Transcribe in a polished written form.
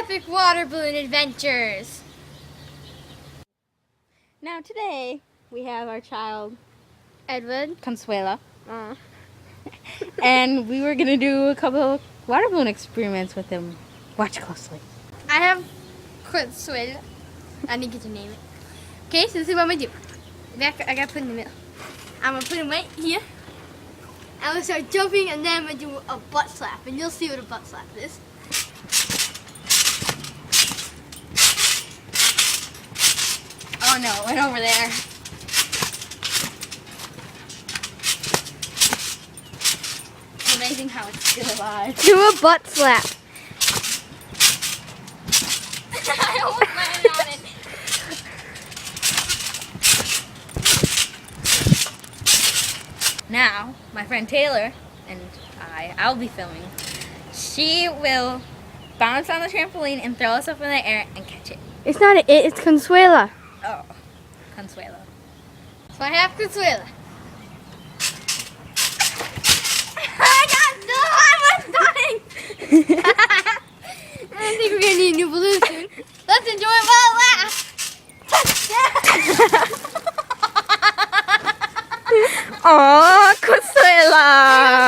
epic water balloon adventures. Now today we have our child Edward. Consuela, and we were gonna do a couple of water balloon experiments with him. Watch closely. I have Consuela. I didn't get to name it. Okay, so this is what I'm gonna do. I gotta put it in the middle. I'm gonna put him right here. I'm gonna start jumping and then I'm gonna do a butt slap. And you'll see what a butt slap is. Oh no, it went over there. It's amazing how it's still alive. Do a butt slap. I almost landed on it. Now, my friend Taylor and I'll be filming. She will bounce on the trampoline and throw us up in the air and catch it. It's not it, it's Consuela. Oh, Consuelo. So I have Consuela. I don't think we're gonna need a new balloon soon. Let's enjoy it while it lasts. Oh, Consuela!